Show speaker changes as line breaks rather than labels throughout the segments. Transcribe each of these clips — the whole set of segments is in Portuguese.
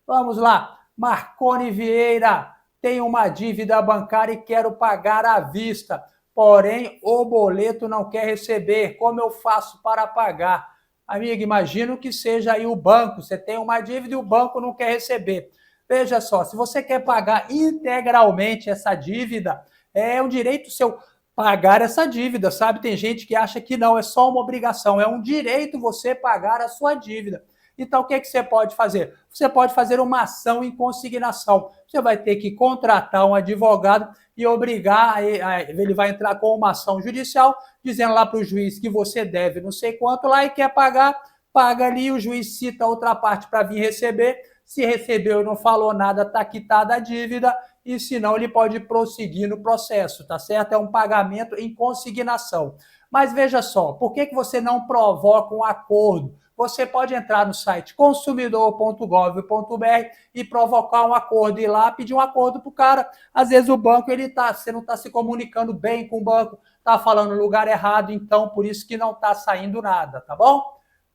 Vamos lá. Marcone Vieira, tenho uma dívida bancária e quero pagar à vista, porém o boleto não quer receber. Como eu faço para pagar? Amigo, imagino que seja aí o banco. Você tem uma dívida e o banco não quer receber. Veja só, se você quer pagar integralmente essa dívida, é um direito seu pagar essa dívida, sabe? Tem gente que acha que não, é só uma obrigação, é um direito você pagar a sua dívida. Então, o que você pode fazer? Você pode fazer uma ação em consignação. Você vai ter que contratar um advogado e obrigar, ele vai entrar com uma ação judicial, dizendo lá para o juiz que você deve não sei quanto lá e quer pagar, paga ali, o juiz cita outra parte para vir receber. Se recebeu e não falou nada, está quitada a dívida, e se não, ele pode prosseguir no processo, tá certo? É um pagamento em consignação. Mas veja só, por que você não provoca um acordo? Você pode entrar no site consumidor.gov.br e provocar um acordo, ir lá pedir um acordo para o cara. Às vezes o banco, você não está se comunicando bem com o banco, está falando no lugar errado, então por isso que não está saindo nada, tá bom?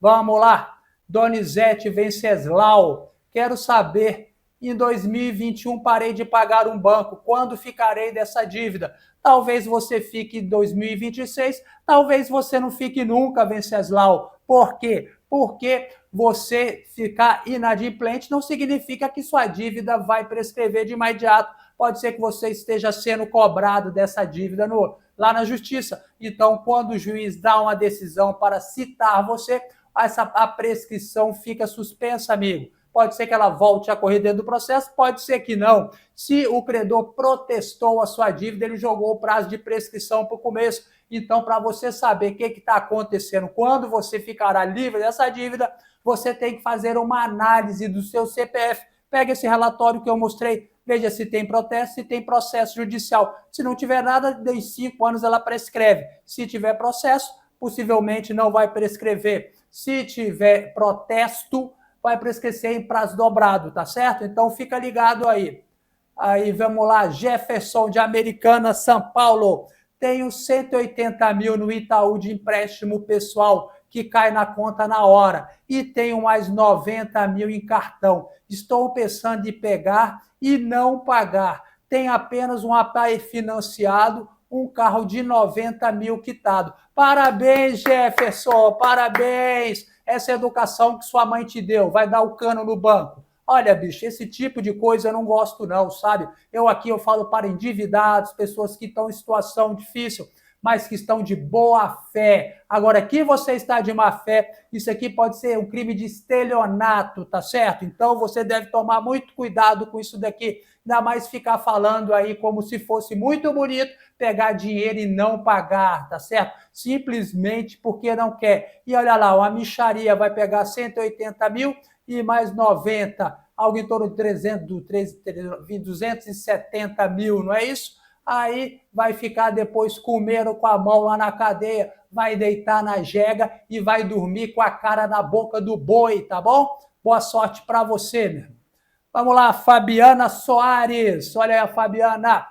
Vamos lá. Donizete Venceslau, quero saber, em 2021 parei de pagar um banco, quando ficarei dessa dívida? Talvez você fique em 2026, talvez você não fique nunca, Venceslau. Por quê? Porque você ficar inadimplente não significa que sua dívida vai prescrever de imediato. Pode ser que você esteja sendo cobrado dessa dívida lá na justiça. Então, quando o juiz dá uma decisão para citar você, a prescrição fica suspensa, amigo. Pode ser que ela volte a correr dentro do processo, pode ser que não. Se o credor protestou a sua dívida, ele jogou o prazo de prescrição para o começo. Então, para você saber o que está acontecendo, quando você ficará livre dessa dívida, você tem que fazer uma análise do seu CPF. Pega esse relatório que eu mostrei, veja se tem protesto, se tem processo judicial. Se não tiver nada, em 5 anos ela prescreve. Se tiver processo, possivelmente não vai prescrever. Se tiver protesto, vai prescrever em prazo dobrado, tá certo? Então fica ligado aí. Aí vamos lá, Jefferson de Americana, São Paulo. Tenho 180 mil no Itaú de empréstimo pessoal que cai na conta na hora e tenho mais 90 mil em cartão. Estou pensando em pegar e não pagar. Tenho apenas um API financiado, um carro de 90 mil quitado. Parabéns, Jefferson, parabéns. Essa educação que sua mãe te deu, vai dar o cano no banco. Olha, bicho, esse tipo de coisa eu não gosto não, sabe? Eu falo para endividados, pessoas que estão em situação difícil, mas que estão de boa fé. Agora, que você está de má fé, isso aqui pode ser um crime de estelionato, tá certo? Então, você deve tomar muito cuidado com isso daqui. Ainda mais ficar falando aí como se fosse muito bonito pegar dinheiro e não pagar, tá certo? Simplesmente porque não quer. E olha lá, uma mixaria vai pegar 180 mil e mais 90, algo em torno de 270 mil, não é isso? Aí vai ficar depois comendo com a mão lá na cadeia, vai deitar na jega e vai dormir com a cara na boca do boi, tá bom? Boa sorte para você, meu. Vamos lá, Fabiana Soares. Olha aí a Fabiana.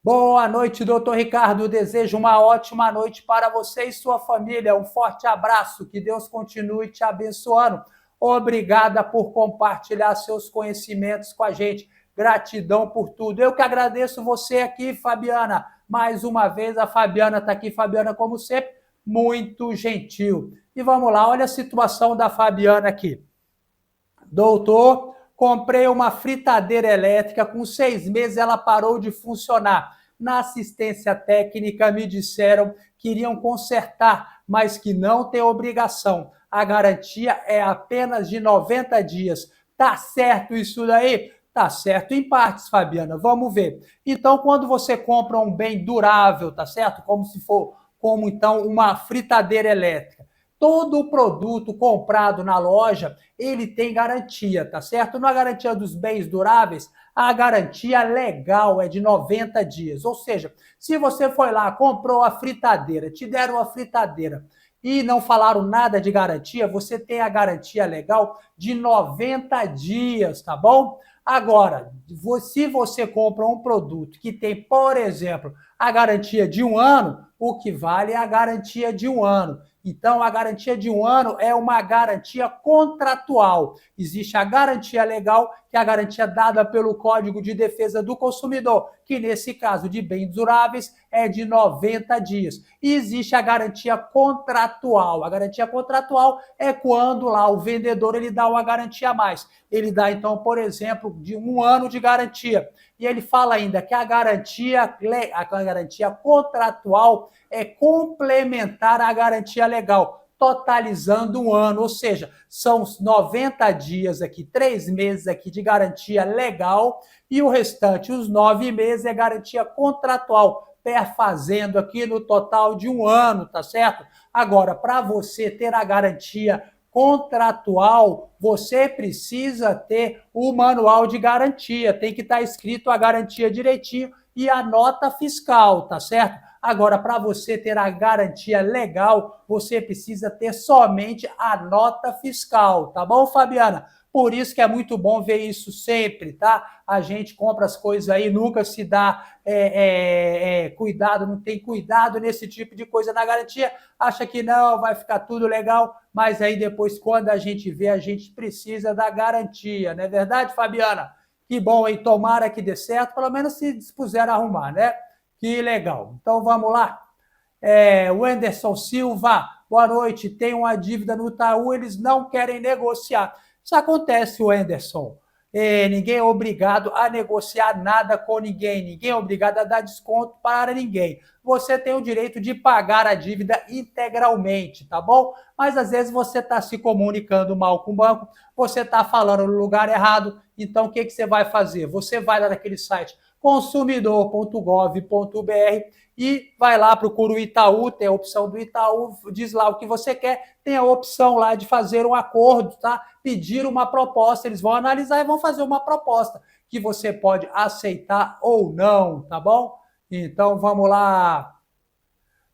Boa noite, doutor Ricardo. Desejo uma ótima noite para você e sua família. Um forte abraço. Que Deus continue te abençoando. Obrigada por compartilhar seus conhecimentos com a gente. Gratidão por tudo. Eu que agradeço você aqui, Fabiana. Mais uma vez, a Fabiana está aqui. Fabiana, como sempre, muito gentil. E vamos lá, olha a situação da Fabiana aqui. Doutor, comprei uma fritadeira elétrica, com 6 meses ela parou de funcionar. Na assistência técnica me disseram que iriam consertar, mas que não tem obrigação. A garantia é apenas de 90 dias. Tá certo isso daí? Tá certo em partes, Fabiana. Vamos ver. Então, quando você compra um bem durável, tá certo? Como então uma fritadeira elétrica. Todo produto comprado na loja, ele tem garantia, tá certo? Na garantia dos bens duráveis, a garantia legal é de 90 dias. Ou seja, se você foi lá, comprou a fritadeira, te deram a fritadeira e não falaram nada de garantia, você tem a garantia legal de 90 dias, tá bom? Agora, se você compra um produto que tem, por exemplo, a garantia de 1 ano, o que vale é a garantia de 1 ano. Então, a garantia de 1 ano é uma garantia contratual. Existe a garantia legal, que é a garantia dada pelo Código de Defesa do Consumidor, que nesse caso de bens duráveis é de 90 dias. E existe a garantia contratual. A garantia contratual é quando lá o vendedor ele dá uma garantia a mais. Ele dá, então, por exemplo, de 1 ano de garantia. E ele fala ainda que a garantia contratual é complementar à garantia legal, totalizando 1 ano, ou seja, são 90 dias aqui, 3 meses aqui de garantia legal e o restante, os 9 meses, é garantia contratual, perfazendo aqui no total de 1 ano, tá certo? Agora, para você ter a garantia contratual, você precisa ter o manual de garantia, tem que estar escrito a garantia direitinho e a nota fiscal, tá certo? Agora, para você ter a garantia legal, você precisa ter somente a nota fiscal, tá bom, Fabiana? Por isso que é muito bom ver isso sempre, tá? A gente compra as coisas aí, nunca se dá cuidado, não tem cuidado nesse tipo de coisa na garantia, acha que não, vai ficar tudo legal, mas aí depois, quando a gente vê, a gente precisa da garantia, não é verdade, Fabiana? Que bom, hein? Tomara que dê certo, pelo menos se dispuser a arrumar, né? Que legal. Então vamos lá. O Anderson Silva, boa noite. Tem uma dívida no Itaú, eles não querem negociar. Isso acontece, o Anderson. Ninguém é obrigado a negociar nada com ninguém. Ninguém é obrigado a dar desconto para ninguém. Você tem o direito de pagar a dívida integralmente, tá bom? Mas às vezes você está se comunicando mal com o banco, você está falando no lugar errado. Então o que você vai fazer? Você vai lá naquele site consumidor.gov.br e vai lá, procura o Itaú, tem a opção do Itaú, diz lá o que você quer, tem a opção lá de fazer um acordo, tá? Pedir uma proposta, eles vão analisar e vão fazer uma proposta que você pode aceitar ou não, tá bom? Então vamos lá.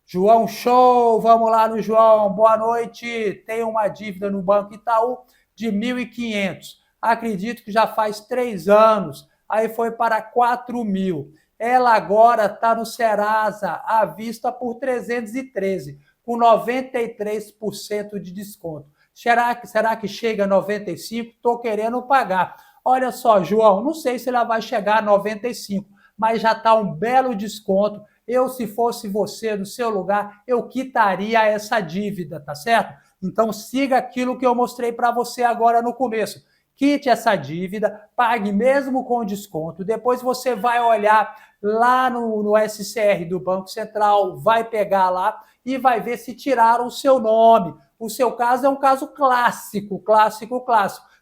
João Show, vamos lá no João, boa noite. Tenho uma dívida no Banco Itaú de 1.500. Acredito que já faz 3 anos. Aí foi para 4.000. Ela agora está no Serasa, à vista por 313, com 93% de desconto. Será que chega a 95? Estou querendo pagar. Olha só, João, não sei se ela vai chegar a 95, mas já está um belo desconto. Eu, se fosse você, no seu lugar, eu quitaria essa dívida, tá certo? Então siga aquilo que eu mostrei para você agora no começo. Quite essa dívida, pague mesmo com desconto. Depois você vai olhar lá no SCR do Banco Central, vai pegar lá e vai ver se tiraram o seu nome. O seu caso é um caso clássico.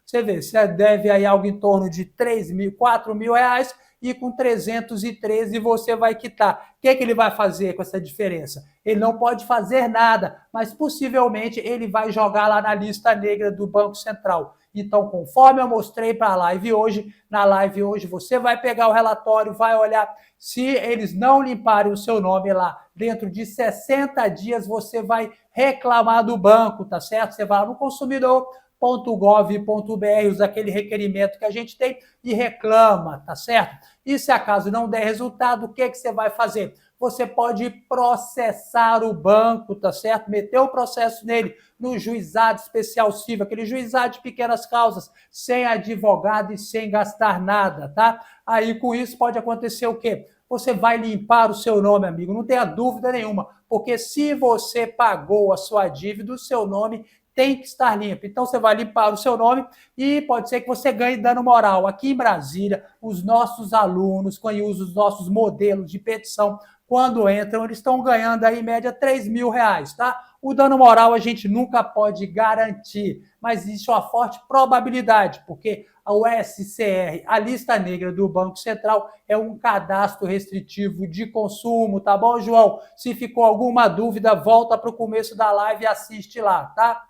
Você vê, você deve aí algo em torno de 3.000, 4.000 reais e com 313 você vai quitar. O que ele vai fazer com essa diferença? Ele não pode fazer nada, mas possivelmente ele vai jogar lá na lista negra do Banco Central. Então, conforme eu mostrei para a live hoje, na live hoje você vai pegar o relatório, vai olhar, se eles não limparem o seu nome lá, dentro de 60 dias você vai reclamar do banco, tá certo? Você vai lá no consumidor.gov.br, usa aquele requerimento que a gente tem e reclama, tá certo? E se acaso não der resultado, o que você vai fazer? Você pode processar o banco, tá certo? Meter o processo nele no juizado especial civil, aquele juizado de pequenas causas, sem advogado e sem gastar nada, tá? Aí com isso pode acontecer o quê? Você vai limpar o seu nome, amigo, não tenha dúvida nenhuma, porque se você pagou a sua dívida, o seu nome tem que estar limpo. Então você vai limpar o seu nome e pode ser que você ganhe dano moral. Aqui em Brasília, os nossos alunos, quando usam os nossos modelos de petição, quando entram, eles estão ganhando aí em média 3.000 reais, tá? O dano moral a gente nunca pode garantir, mas existe uma forte probabilidade, porque o SCR, a lista negra do Banco Central, é um cadastro restritivo de consumo, tá bom, João? Se ficou alguma dúvida, volta para o começo da live e assiste lá, tá?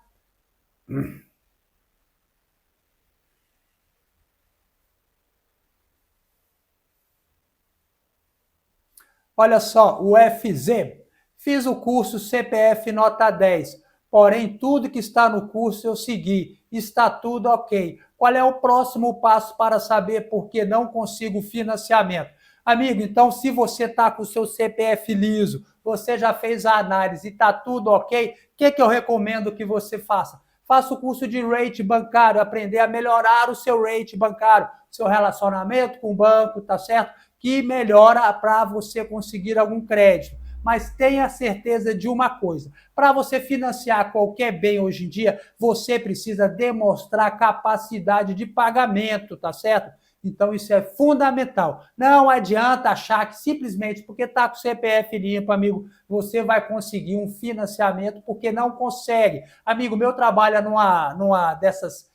Olha só, o FZ. Fiz o curso CPF nota 10, porém tudo que está no curso eu segui, está tudo ok. Qual é o próximo passo para saber por que não consigo financiamento? Amigo, então se você está com o seu CPF liso, você já fez a análise e está tudo ok, o que eu recomendo que você faça? Faça o curso de rate bancário, aprender a melhorar o seu rate bancário, seu relacionamento com o banco, tá certo? Que melhora para você conseguir algum crédito. Mas tenha certeza de uma coisa: para você financiar qualquer bem hoje em dia, você precisa demonstrar capacidade de pagamento, tá certo? Então, isso é fundamental. Não adianta achar que simplesmente porque está com o CPF limpo, amigo, você vai conseguir um financiamento, porque não consegue. Amigo meu trabalha numa dessas.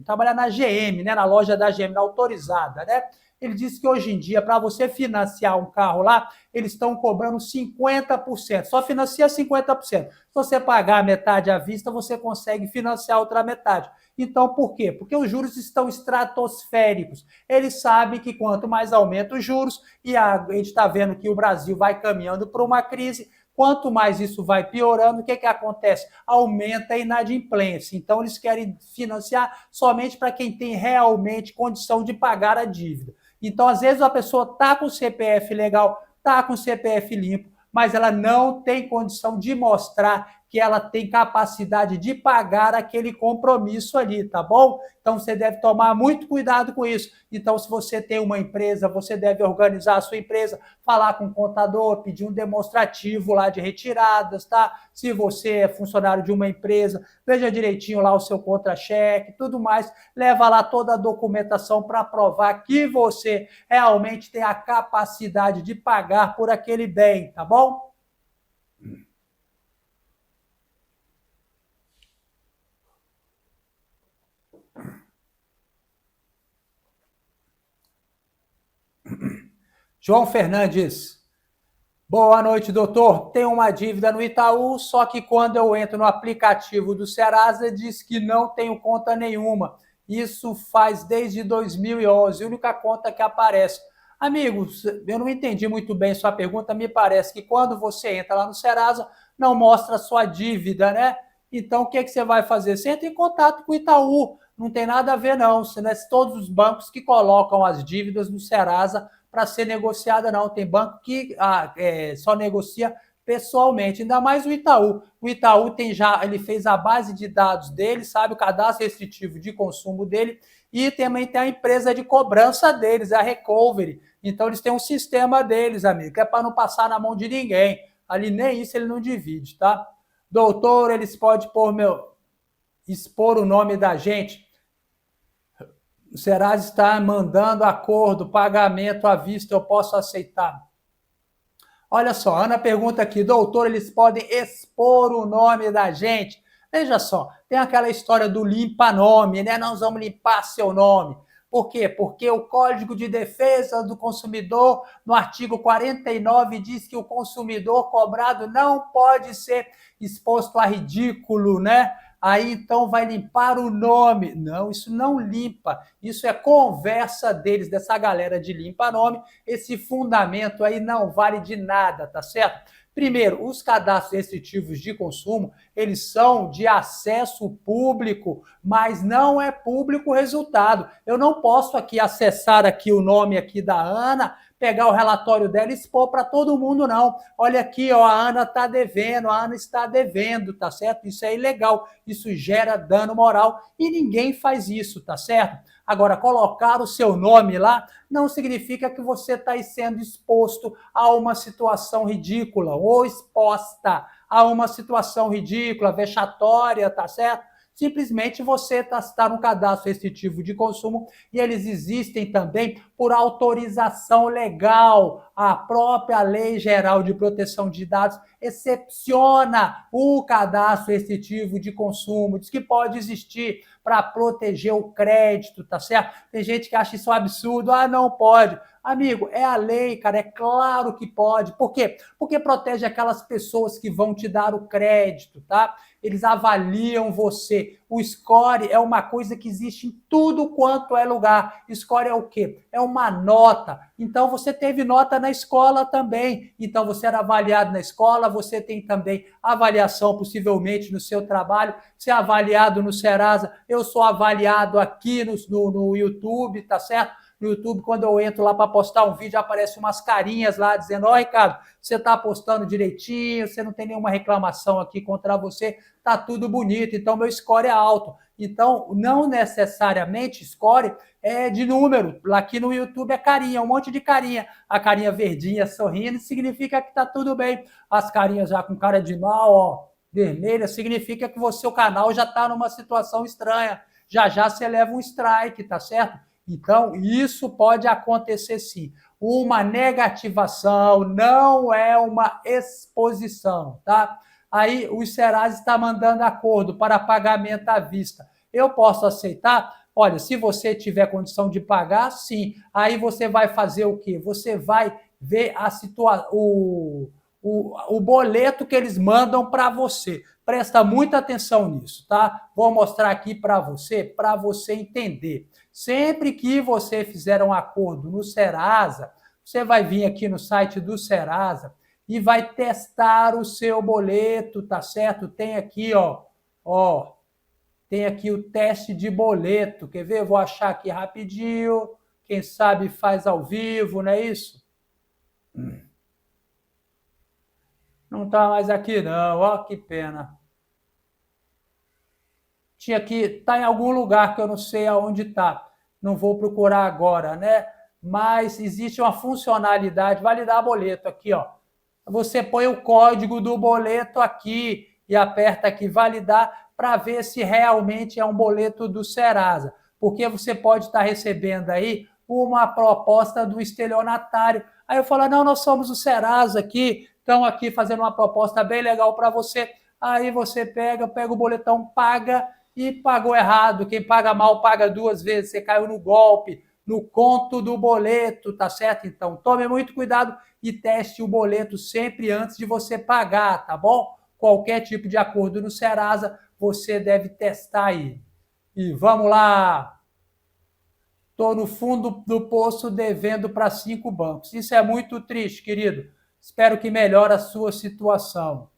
Trabalha na GM, né, na loja da GM, na autorizada, né? Ele disse que hoje em dia, para você financiar um carro lá, eles estão cobrando 50%. Só financia 50%. Se você pagar a metade à vista, você consegue financiar a outra metade. Então, por quê? Porque os juros estão estratosféricos. Eles sabem que quanto mais aumenta os juros, e a gente está vendo que o Brasil vai caminhando para uma crise, quanto mais isso vai piorando, o que acontece? Aumenta a inadimplência. Então, eles querem financiar somente para quem tem realmente condição de pagar a dívida. Então, às vezes, a pessoa está com o CPF legal, está com o CPF limpo, mas ela não tem condição de mostrar que ela tem capacidade de pagar aquele compromisso ali, tá bom? Então, você deve tomar muito cuidado com isso. Então, se você tem uma empresa, você deve organizar a sua empresa, falar com o contador, pedir um demonstrativo lá de retiradas, tá? Se você é funcionário de uma empresa, veja direitinho lá o seu contra-cheque, tudo mais, leva lá toda a documentação para provar que você realmente tem a capacidade de pagar por aquele bem, tá bom? João Fernandes. Boa noite, doutor. Tenho uma dívida no Itaú, só que quando eu entro no aplicativo do Serasa, diz que não tenho conta nenhuma. Isso faz desde 2011, a única conta que aparece. Amigos, eu não entendi muito bem sua pergunta. Me parece que quando você entra lá no Serasa, não mostra a sua dívida, né? Então, o que você vai fazer? Você entra em contato com o Itaú. Não tem nada a ver, não. Não é todos os bancos que colocam as dívidas no Serasa para ser negociada, não. Tem banco que só negocia pessoalmente, ainda mais o Itaú. O Itaú ele fez a base de dados dele, sabe, o cadastro restritivo de consumo dele, e também tem a empresa de cobrança deles, a Recovery. Então eles têm um sistema deles, amigo, que é para não passar na mão de ninguém. Ali nem isso ele não divide, tá? Doutor, eles podem expor o nome da gente. O Serasa está mandando acordo, pagamento à vista, eu posso aceitar. Olha só, Ana pergunta aqui, doutor, eles podem expor o nome da gente? Veja só, tem aquela história do limpa-nome, né? Nós vamos limpar seu nome. Por quê? Porque o Código de Defesa do Consumidor, no artigo 49, diz que o consumidor cobrado não pode ser exposto a ridículo, né? Aí então vai limpar o nome. Não, isso não limpa. Isso é conversa deles, dessa galera de limpa-nome. Esse fundamento aí não vale de nada, tá certo? Primeiro, os cadastros restritivos de consumo, eles são de acesso público, mas não é público o resultado. Eu não posso aqui acessar aqui o nome aqui da Ana, pegar o relatório dela e expor para todo mundo, não. Olha aqui, ó, a Ana está devendo, a Ana está devendo, tá certo? Isso é ilegal, isso gera dano moral e ninguém faz isso, tá certo? Agora, colocar o seu nome lá não significa que você está sendo exposto a uma situação ridícula ou exposta a uma situação ridícula, vexatória, tá certo? Simplesmente você está no cadastro restritivo de consumo e eles existem também por autorização legal. A própria Lei Geral de Proteção de Dados excepciona o cadastro restritivo de consumo, diz que pode existir para proteger o crédito, tá certo? Tem gente que acha isso um absurdo, não pode. Amigo, é a lei, cara, é claro que pode. Por quê? Porque protege aquelas pessoas que vão te dar o crédito, tá? Eles avaliam você. O score é uma coisa que existe em tudo quanto é lugar. Score é o quê? É uma nota. Então, você teve nota na escola também. Então, você era avaliado na escola, você tem também avaliação, possivelmente, no seu trabalho. Você é avaliado no Serasa, eu sou avaliado aqui no YouTube, tá certo? No YouTube, quando eu entro lá para postar um vídeo, aparecem umas carinhas lá dizendo: ó, Ricardo, você está postando direitinho, você não tem nenhuma reclamação aqui contra você, tá tudo bonito, então meu score é alto. Então, não necessariamente score é de número. Aqui no YouTube é carinha, um monte de carinha. A carinha verdinha sorrindo significa que tá tudo bem. As carinhas já com cara de mal, ó, vermelha, significa que o seu canal já está numa situação estranha. Já já você leva um strike, tá certo? Então, isso pode acontecer sim. Uma negativação não é uma exposição, tá? Aí o Serasa está mandando acordo para pagamento à vista. Eu posso aceitar? Olha, se você tiver condição de pagar, sim. Aí você vai fazer o quê? Você vai ver a o boleto que eles mandam para você. Presta muita atenção nisso, tá? Vou mostrar aqui para você entender. Sempre que você fizer um acordo no Serasa, você vai vir aqui no site do Serasa e vai testar o seu boleto, tá certo? Tem aqui, ó, tem aqui o teste de boleto. Quer ver? Eu vou achar aqui rapidinho. Quem sabe faz ao vivo, não é isso? Não tá mais aqui não, ó, que pena. Tinha que tá em algum lugar que eu não sei aonde tá. Não vou procurar agora, né? Mas existe uma funcionalidade, validar boleto aqui, ó. Você põe o código do boleto aqui e aperta aqui validar para ver se realmente é um boleto do Serasa. Porque você pode estar recebendo aí uma proposta do estelionatário. Aí eu falo: não, nós somos o Serasa aqui, estão aqui fazendo uma proposta bem legal para você. Aí você pega o boletão, paga e pagou errado. Quem paga mal paga duas vezes. Você caiu no golpe, no conto do boleto, tá certo? Então tome muito cuidado e teste o boleto sempre antes de você pagar, tá bom? Qualquer tipo de acordo no Serasa, você deve testar aí. E vamos lá! Estou no fundo do poço devendo para 5 bancos. Isso é muito triste, querido. Espero que melhore a sua situação.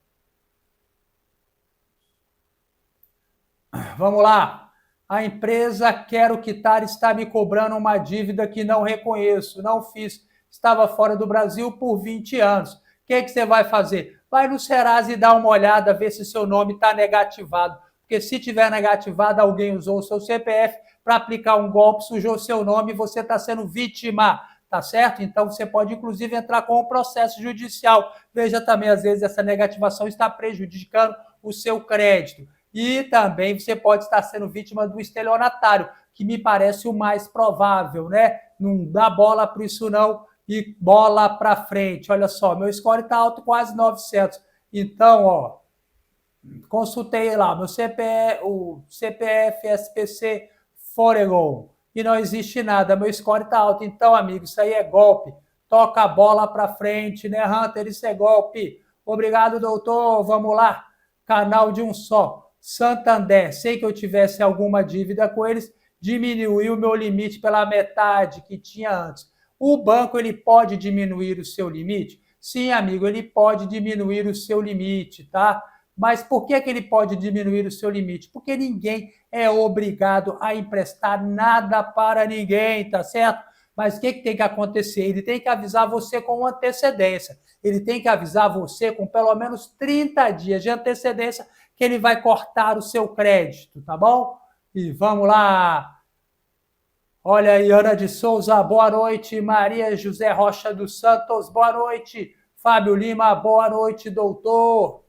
Vamos lá. A empresa Quero Quitar está me cobrando uma dívida que não reconheço, não fiz. Estava fora do Brasil por 20 anos. O que você vai fazer? Vai no Serasa e dá uma olhada, ver se seu nome está negativado. Porque se tiver negativado, alguém usou o seu CPF para aplicar um golpe, sujou seu nome e você está sendo vítima, tá certo? Então você pode, inclusive, entrar com um processo judicial. Veja também, às vezes, essa negativação está prejudicando o seu crédito. E também você pode estar sendo vítima do estelionatário, que me parece o mais provável, né? Não dá bola para isso não e bola para frente. Olha só, meu score está alto, quase 900. Então, ó, consultei lá, meu CPF, o CPF SPC Foregon, e não existe nada, meu score está alto. Então, amigo, isso aí é golpe. Toca a bola para frente, né, Hunter? Isso é golpe. Obrigado, doutor. Vamos lá. Canal de um só. Santander, sei que eu tivesse alguma dívida com eles, diminuiu o meu limite pela metade que tinha antes. O banco, ele pode diminuir o seu limite? Sim, amigo, ele pode diminuir o seu limite, tá? Mas por que ele pode diminuir o seu limite? Porque ninguém é obrigado a emprestar nada para ninguém, tá certo? Mas o que tem que acontecer? Ele tem que avisar você com antecedência. Ele tem que avisar você com pelo menos 30 dias de antecedência que ele vai cortar o seu crédito, tá bom? E vamos lá. Olha aí, Ana de Souza, boa noite. Maria José Rocha dos Santos, boa noite. Fábio Lima, boa noite, doutor.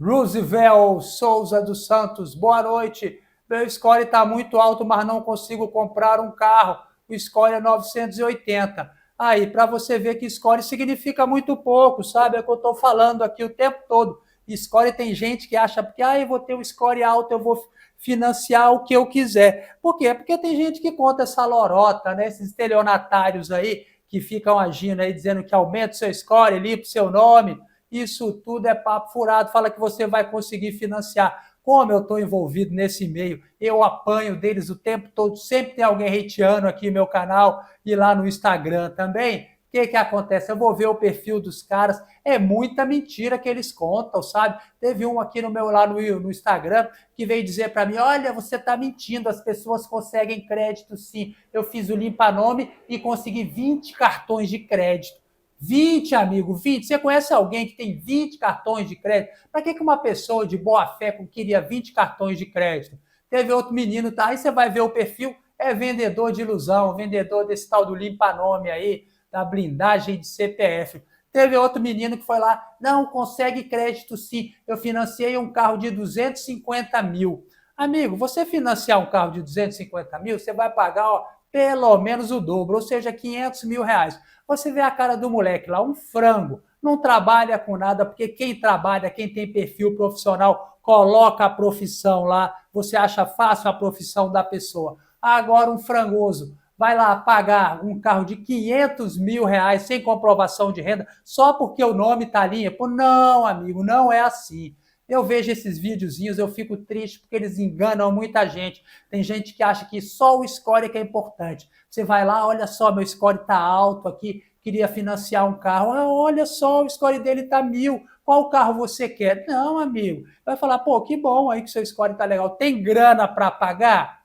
Roosevelt Souza dos Santos, boa noite. Meu score está muito alto, mas não consigo comprar um carro. O score é 980. Aí, para você ver que score significa muito pouco, sabe? É o que eu estou falando aqui o tempo todo. Score, tem gente que acha que eu vou ter um score alto, eu vou financiar o que eu quiser. Por quê? Porque tem gente que conta essa lorota, né? Esses estelionatários aí que ficam agindo aí, dizendo que aumenta o seu score, limpa o seu nome. Isso tudo é papo furado, fala que você vai conseguir financiar. Como eu estou envolvido nesse meio, eu apanho deles o tempo todo, sempre tem alguém hateando aqui no meu canal e lá no Instagram também. que acontece? Eu vou ver o perfil dos caras, é muita mentira que eles contam, sabe? Teve um aqui no meu lá no Instagram que veio dizer para mim, olha, você está mentindo, as pessoas conseguem crédito sim. Eu fiz o limpa-nome e consegui 20 cartões de crédito. 20, amigo, 20. Você conhece alguém que tem 20 cartões de crédito? Para que uma pessoa de boa fé queria 20 cartões de crédito? Teve outro menino, tá? Aí você vai ver o perfil, é vendedor de ilusão, vendedor desse tal do limpa-nome aí, da blindagem de CPF. Teve outro menino que foi lá, não, consegue crédito sim, eu financiei um carro de 250 mil. Amigo, você financiar um carro de 250 mil, você vai pagar ó, pelo menos o dobro, ou seja, 500 mil reais. Você vê a cara do moleque lá, um frango, não trabalha com nada, porque quem trabalha, quem tem perfil profissional, coloca a profissão lá, você acha fácil a profissão da pessoa. Agora um frangoso vai lá pagar um carro de 500 mil reais sem comprovação de renda, só porque o nome está limpo. Não, amigo, não é assim. Eu vejo esses videozinhos, eu fico triste porque eles enganam muita gente. Tem gente que acha que só o score que é importante. Você vai lá, olha só, meu score está alto aqui, queria financiar um carro. Ah, olha só, o score dele está 1.000. Qual carro você quer? Não, amigo. Vai falar, pô, que bom aí que seu score está legal. Tem grana para pagar?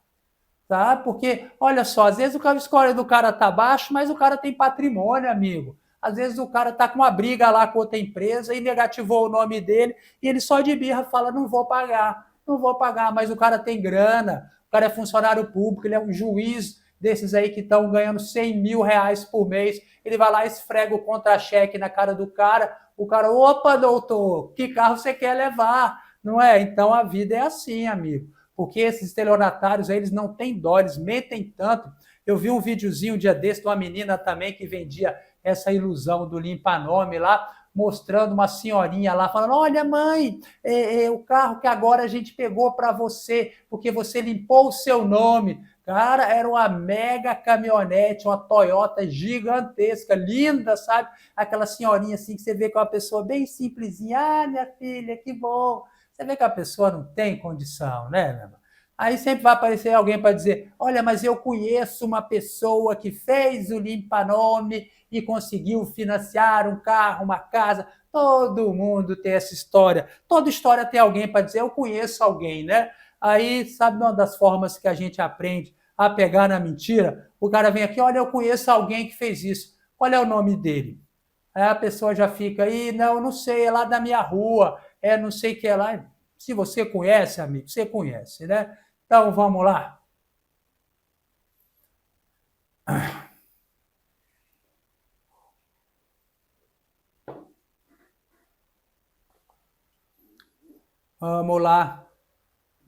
Tá? Porque, olha só, às vezes o score do cara tá baixo, mas o cara tem patrimônio, amigo. Às vezes o cara tá com uma briga lá com outra empresa e negativou o nome dele e ele só de birra fala, não vou pagar, mas o cara tem grana, o cara é funcionário público, ele é um juiz desses aí que estão ganhando 100 mil reais por mês, ele vai lá e esfrega o contra-cheque na cara do cara, o cara, opa, doutor, que carro você quer levar? Não é? Então a vida é assim, amigo. Porque esses estelionatários aí, eles não têm dó, eles mentem tanto. Eu vi um videozinho um dia desse de uma menina também que vendia essa ilusão do limpa-nome lá, mostrando uma senhorinha lá, falando, olha mãe, o carro que agora a gente pegou para você, porque você limpou o seu nome. Cara, era uma mega caminhonete, uma Toyota gigantesca, linda, sabe? Aquela senhorinha assim que você vê que é uma pessoa bem simplesinha. Ah, minha filha, que bom. Você vê que a pessoa não tem condição, né, meu irmão? Aí sempre vai aparecer alguém para dizer: olha, mas eu conheço uma pessoa que fez o limpa-nome e conseguiu financiar um carro, uma casa. Todo mundo tem essa história. Toda história tem alguém para dizer: eu conheço alguém, né? Aí, sabe uma das formas que a gente aprende a pegar na mentira? O cara vem aqui: olha, eu conheço alguém que fez isso. Qual é o nome dele? Aí a pessoa já fica aí: não, não sei, é lá da minha rua, é não sei o que é lá. Se você conhece, amigo, você conhece, né? Então vamos lá. Vamos lá.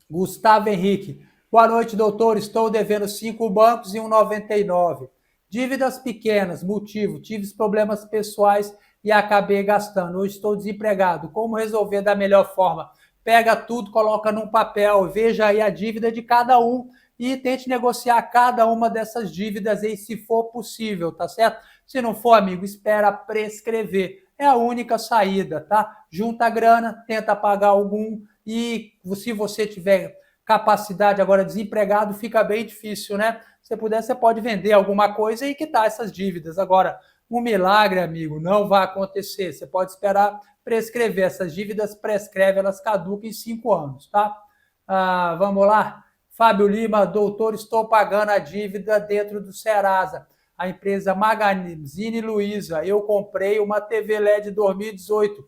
Gustavo Henrique. Boa noite, doutor. Estou devendo 5 bancos e 1,99. Dívidas pequenas, motivo. Tive problemas pessoais e acabei gastando. Hoje estou desempregado. Como resolver da melhor forma? Pega tudo, coloca num papel, veja aí a dívida de cada um e tente negociar cada uma dessas dívidas aí, se for possível, tá certo? Se não for, amigo, espera prescrever. É a única saída, tá? Junta a grana, tenta pagar algum e se você tiver capacidade agora desempregado, fica bem difícil, né? Se puder, você pode vender alguma coisa e quitar essas dívidas. Agora, um milagre, amigo, não vai acontecer. Você pode esperar prescrever. Essas dívidas prescrevem, elas caducam em 5 anos, tá? Vamos lá. Fábio Lima, doutor, estou pagando a dívida dentro do Serasa. A empresa Magazine Luiza. Eu comprei uma TV LED 2018.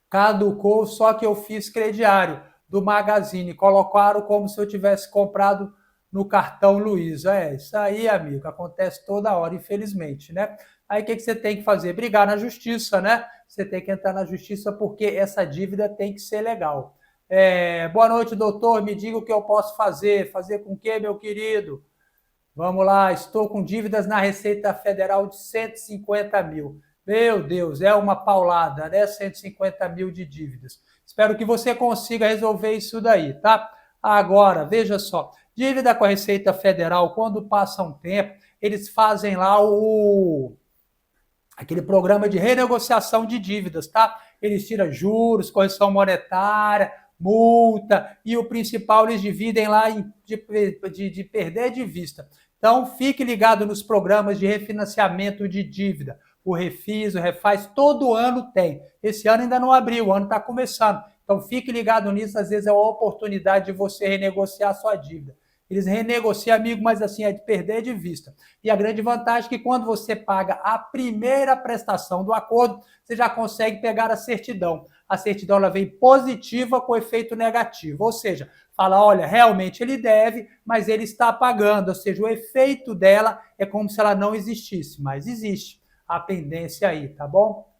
Caducou, só que eu fiz crediário do Magazine. Colocaram como se eu tivesse comprado no cartão Luiza. É, isso aí, amigo, acontece toda hora, infelizmente, né? Aí o que você tem que fazer? Brigar na justiça, né? Você tem que entrar na justiça porque essa dívida tem que ser legal. Boa noite, doutor. Me diga o que eu posso fazer. Fazer com o quê, meu querido? Vamos lá, estou com dívidas na Receita Federal de 150 mil. Meu Deus, é uma paulada, né? 150 mil de dívidas. Espero que você consiga resolver isso daí, tá? Agora, veja só, dívida com a Receita Federal, quando passa um tempo, eles fazem lá aquele programa de renegociação de dívidas, tá? Eles tiram juros, correção monetária, multa, e o principal eles dividem lá de perder de vista. Então, fique ligado nos programas de refinanciamento de dívida. O Refis, o Refaz, todo ano tem. Esse ano ainda não abriu, o ano está começando. Então, fique ligado nisso, às vezes é uma oportunidade de você renegociar a sua dívida. Eles renegociam, amigo, mas assim, é de perder de vista. E a grande vantagem é que quando você paga a primeira prestação do acordo, você já consegue pegar a certidão. A certidão ela vem positiva com efeito negativo, ou seja, fala, olha, realmente ele deve, mas ele está pagando, ou seja, o efeito dela é como se ela não existisse, mas existe a pendência aí, tá bom?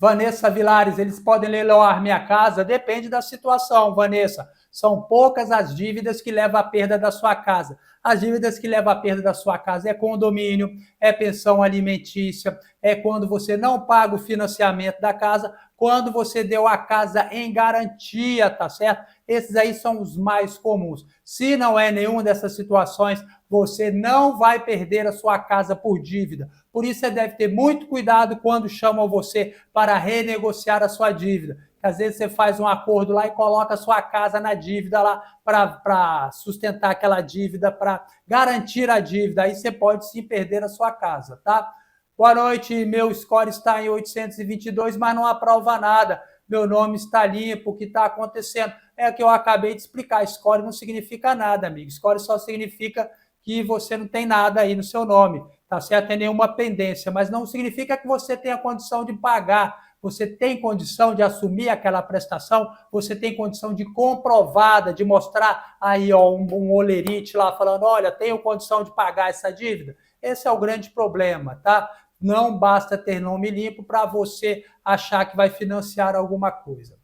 Vanessa Vilares, eles podem leiloar minha casa? Depende da situação, Vanessa. São poucas as dívidas que levam à perda da sua casa. As dívidas que levam à perda da sua casa é condomínio, é pensão alimentícia, é quando você não paga o financiamento da casa, quando você deu a casa em garantia, tá certo? Esses aí são os mais comuns. Se não é nenhuma dessas situações, você não vai perder a sua casa por dívida. Por isso, você deve ter muito cuidado quando chamam você para renegociar a sua dívida. Às vezes você faz um acordo lá e coloca a sua casa na dívida lá para sustentar aquela dívida, para garantir a dívida. Aí você pode sim perder a sua casa, tá? Boa noite, meu score está em 822, mas não aprova nada. Meu nome está limpo, o que está acontecendo? É o que eu acabei de explicar. Score não significa nada, amigo. Score só significa que você não tem nada aí no seu nome, tá certo? Tem nenhuma pendência, mas não significa que você tenha condição de pagar. Você tem condição de assumir aquela prestação, você tem condição de comprovada, de mostrar aí ó, um olerite lá falando, olha, tenho condição de pagar essa dívida. Esse é o grande problema, tá? Não basta ter nome limpo para você achar que vai financiar alguma coisa.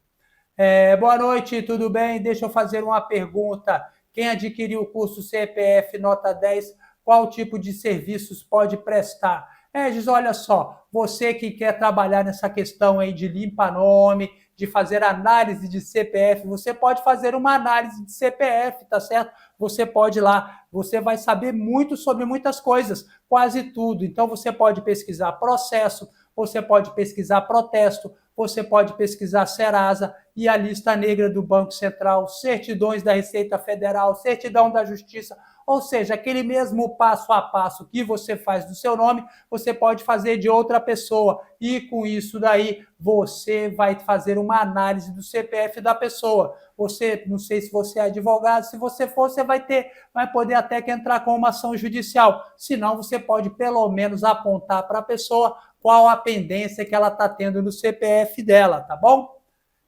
Boa noite, tudo bem? Deixa eu fazer uma pergunta. Quem adquiriu o curso CPF Nota 10, qual tipo de serviços pode prestar? Giz, olha só, você que quer trabalhar nessa questão aí de limpa-nome, de fazer análise de CPF, você pode fazer uma análise de CPF, tá certo? Você pode ir lá, você vai saber muito sobre muitas coisas, quase tudo. Então, você pode pesquisar processo, você pode pesquisar protesto, você pode pesquisar Serasa e a lista negra do Banco Central, certidões da Receita Federal, certidão da Justiça, ou seja, aquele mesmo passo a passo que você faz do seu nome, você pode fazer de outra pessoa. E com isso daí, você vai fazer uma análise do CPF da pessoa. Você, não sei se você é advogado, se você for, você vai poder até que entrar com uma ação judicial. Se não, você pode pelo menos apontar para a pessoa qual a pendência que ela está tendo no CPF dela, tá bom?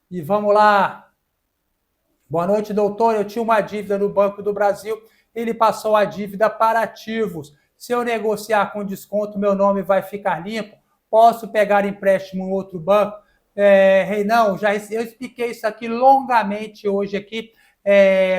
E vamos lá. Boa noite, doutor. Eu tinha uma dívida no Banco do Brasil, ele passou a dívida para ativos. Se eu negociar com desconto, meu nome vai ficar limpo? Posso pegar empréstimo em outro banco? Reinão, eu expliquei isso aqui longamente hoje aqui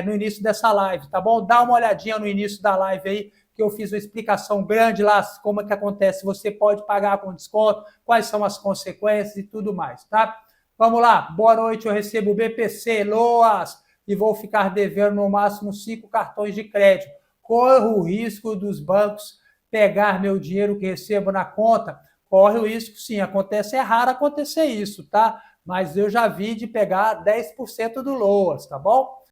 no início dessa live, tá bom? Dá uma olhadinha no início da live aí, que eu fiz uma explicação grande lá, como é que acontece, você pode pagar com desconto, quais são as consequências e tudo mais, tá? Vamos lá, boa noite, eu recebo BPC, LOAS, e vou ficar devendo no máximo 5 cartões de crédito. Corro o risco dos bancos pegar meu dinheiro que recebo na conta? Corre o risco, sim, acontece, é raro acontecer isso, tá? Mas eu já vi de pegar 10% do LOAS, tá bom?